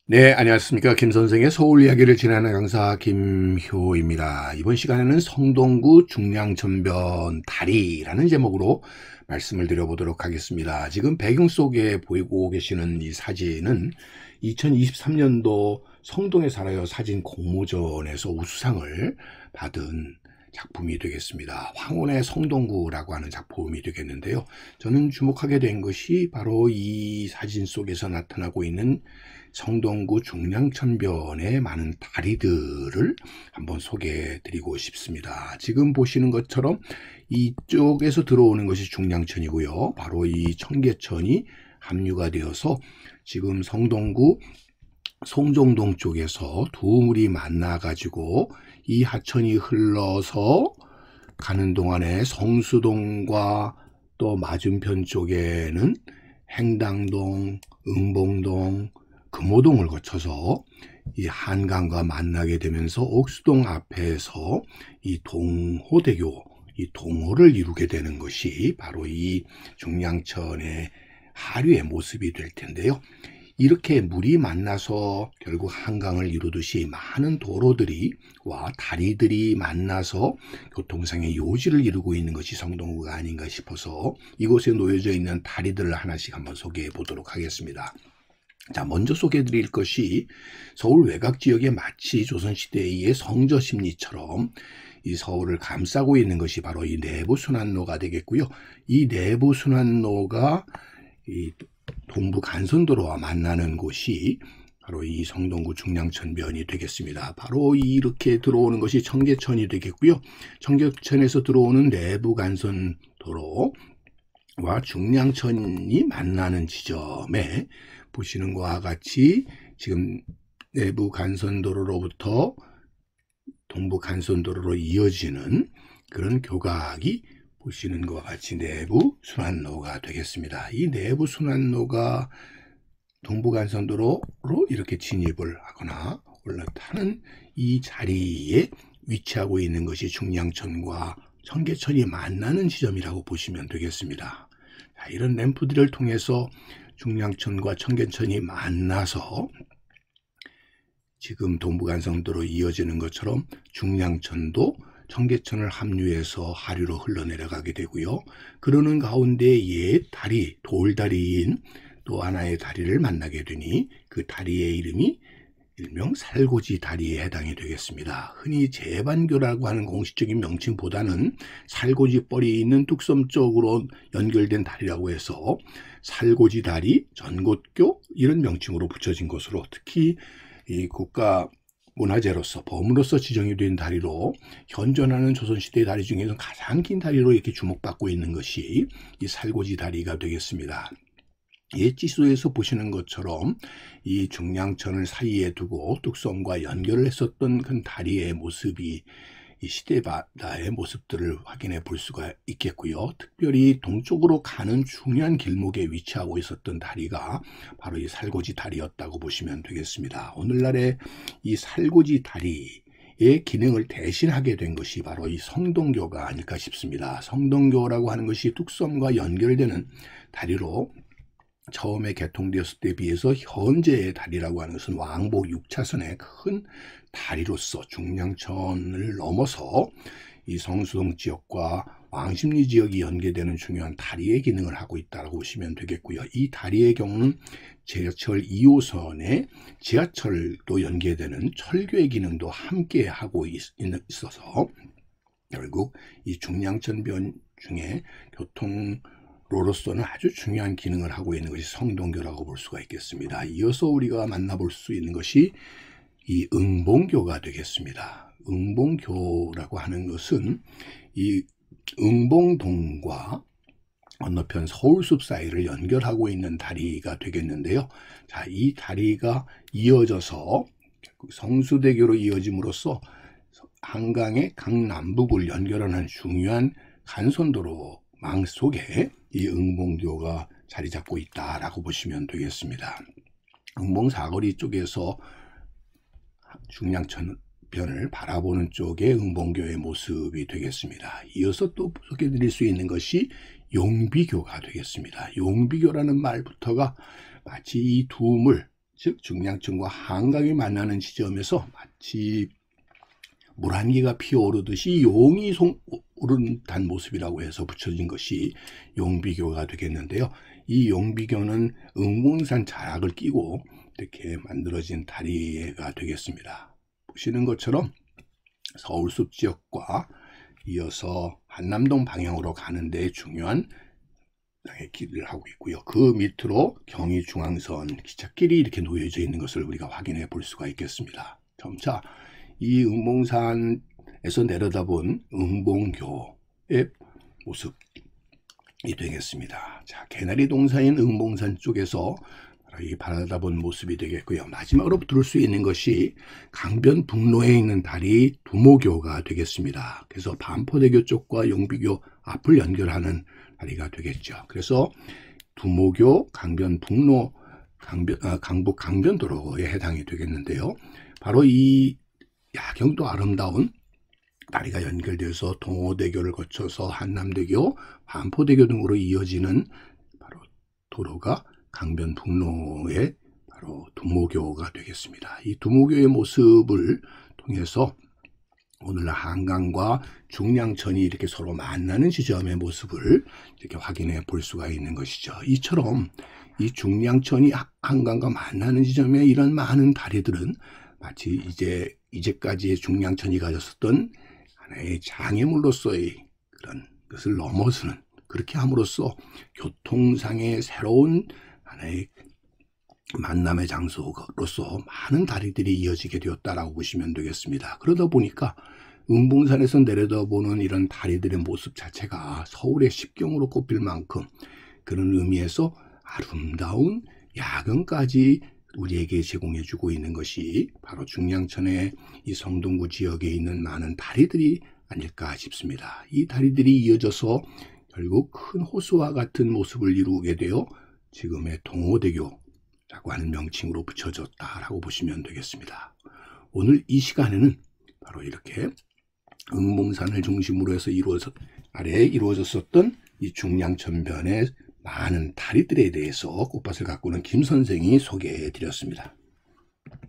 네, 안녕하십니까. 김 선생의 서울 이야기를 진행하는 강사 김효입니다. 이번 시간에는 성동구 중량천변 다리라는 제목으로 말씀을 드려보도록 하겠습니다. 지금 배경 속에 보이고 계시는 이 사진은 2023년도 성동에 살아요 사진 공모전에서 우수상을 받은 작품이 되겠습니다. 황혼의 성동구라고 하는 작품이 되겠는데요. 저는 주목하게 된 것이 바로 이 사진 속에서 나타나고 있는 성동구 중량천변의 많은 다리들을 한번 소개해 드리고 싶습니다. 지금 보시는 것처럼 이쪽에서 들어오는 것이 중량천이고요. 바로 이 청계천이 합류가 되어서 지금 성동구 송정동 쪽에서 두 물이 만나 가지고 이 하천이 흘러서 가는 동안에 성수동과 또 맞은편 쪽에는 행당동, 응봉동, 금호동을 거쳐서 이 한강과 만나게 되면서 옥수동 앞에서 이 동호대교, 이 동호를 이루게 되는 것이 바로 이 중량천의 하류의 모습이 될 텐데요. 이렇게 물이 만나서 결국 한강을 이루듯이 많은 도로들이와 다리들이 만나서 교통상의 요지를 이루고 있는 것이 성동구가 아닌가 싶어서 이곳에 놓여져 있는 다리들을 하나씩 한번 소개해 보도록 하겠습니다. 자, 먼저 소개해 드릴 것이 서울 외곽 지역에 마치 조선시대의 성저심리처럼 이 서울을 감싸고 있는 것이 바로 이 내부순환로가 되겠고요. 이 내부순환로가 이 동부 간선도로와 만나는 곳이 바로 이 성동구 중량천변이 되겠습니다. 바로 이렇게 들어오는 것이 청계천이 되겠고요. 청계천에서 들어오는 내부 간선도로와 중량천이 만나는 지점에 보시는 것과 같이 지금 내부 간선도로로부터 동부 간선도로로 이어지는 그런 교각이 보시는 것과 같이 내부 순환로가 되겠습니다. 이 내부 순환로가 동부 간선도로로 이렇게 진입을 하거나 올라타는 이 자리에 위치하고 있는 것이 중량천과 청계천이 만나는 지점이라고 보시면 되겠습니다. 자, 이런 램프들을 통해서 중량천과 청계천이 만나서 지금 동부간선도로 이어지는 것처럼 중량천도 청계천을 합류해서 하류로 흘러내려가게 되고요. 그러는 가운데 옛 다리, 돌다리인 또 하나의 다리를 만나게 되니 그 다리의 이름이 일명 살고지 다리에 해당이 되겠습니다. 흔히 제반교라고 하는 공식적인 명칭보다는 살고지 뻘이 있는 뚝섬 쪽으로 연결된 다리라고 해서 살고지 다리, 전곳교 이런 명칭으로 붙여진 것으로 특히 이 국가 문화재로서 범으로서 지정이 된 다리로 현존하는 조선시대 다리 중에서 가장 긴 다리로 이렇게 주목받고 있는 것이 이 살고지 다리가 되겠습니다. 옛 지수에서 보시는 것처럼 이 중량천을 사이에 두고 뚝섬과 연결을 했었던 그 다리의 모습이 이 시대바다의 모습들을 확인해 볼 수가 있겠고요. 특별히 동쪽으로 가는 중요한 길목에 위치하고 있었던 다리가 바로 이 살고지 다리였다고 보시면 되겠습니다. 오늘날의 이 살고지 다리의 기능을 대신하게 된 것이 바로 이 성동교가 아닐까 싶습니다. 성동교라고 하는 것이 뚝섬과 연결되는 다리로 처음에 개통되었을 때 비해서 현재의 다리라고 하는 것은 왕복 6차선의 큰 다리로서 중량천을 넘어서 이 성수동 지역과 왕십리 지역이 연계되는 중요한 다리의 기능을 하고 있다고 보시면 되겠고요. 이 다리의 경우는 지하철 2호선에 지하철도 연계되는 철교의 기능도 함께 하고 있어서 결국 이 중량천변 중에 교통로로서는 아주 중요한 기능을 하고 있는 것이 성동교라고 볼 수가 있겠습니다. 이어서 우리가 만나볼 수 있는 것이 이 응봉교가 되겠습니다. 응봉교라고 하는 것은 이 응봉동과 건너편 서울숲 사이를 연결하고 있는 다리가 되겠는데요. 자, 이 다리가 이어져서 성수대교로 이어짐으로써 한강의 강남북을 연결하는 중요한 간선도로 망 속에 이 응봉교가 자리 잡고 있다라고 보시면 되겠습니다. 응봉 사거리 쪽에서 중량천변을 바라보는 쪽에 응봉교의 모습이 되겠습니다. 이어서 또 소개해 드릴 수 있는 것이 용비교가 되겠습니다. 용비교라는 말부터가 마치 이 두 물, 즉 중량천과 한강이 만나는 지점에서 마치 물 한 개가 피어오르듯이 용이 오른단 모습이라고 해서 붙여진 것이 용비교가 되겠는데요. 이 용비교는 응봉산 자락을 끼고 이렇게 만들어진 다리가 되겠습니다. 보시는 것처럼 서울숲 지역과 이어서 한남동 방향으로 가는데 중요한 길을 하고 있고요. 그 밑으로 경의중앙선 기찻길이 이렇게 놓여져 있는 것을 우리가 확인해 볼 수가 있겠습니다. 점차 이 응봉산에서 내려다본 응봉교의 모습이 되겠습니다. 자, 개나리 동사인 응봉산 쪽에서 이 바라다본 모습이 되겠고요. 마지막으로 들을 수 있는 것이 강변북로에 있는 다리 두모교가 되겠습니다. 그래서 반포대교 쪽과 용비교 앞을 연결하는 다리가 되겠죠. 그래서 두모교 강변북로 강북 강변도로에 해당이 되겠는데요. 바로 이 야경도 아름다운 다리가 연결되어서 동호대교를 거쳐서 한남대교, 반포대교 등으로 이어지는 바로 도로가 강변북로의 바로 두모교가 되겠습니다. 이 두모교의 모습을 통해서 오늘날 한강과 중량천이 이렇게 서로 만나는 지점의 모습을 이렇게 확인해 볼 수가 있는 것이죠. 이처럼 이 중량천이 한강과 만나는 지점에 이런 많은 다리들은 마치 이제까지의 중량천이 가졌었던 하나의 장애물로서의 그런 것을 넘어서는, 그렇게 함으로써 교통상의 새로운 하나의 만남의 장소로서 많은 다리들이 이어지게 되었다라고 보시면 되겠습니다. 그러다 보니까 응봉산에서 내려다보는 이런 다리들의 모습 자체가 서울의 십경으로 꼽힐 만큼 그런 의미에서 아름다운 야경까지 우리에게 제공해주고 있는 것이 바로 중량천의 이 성동구 지역에 있는 많은 다리들이 아닐까 싶습니다. 이 다리들이 이어져서 결국 큰 호수와 같은 모습을 이루게 되어 지금의 동호대교라고 하는 명칭으로 붙여졌다라고 보시면 되겠습니다. 오늘 이 시간에는 바로 이렇게 응봉산을 중심으로 해서 이루어졌었던 이 중량천변의 많은 다리들에 대해서 꽃밭을 가꾸는 김 선생이 소개해 드렸습니다.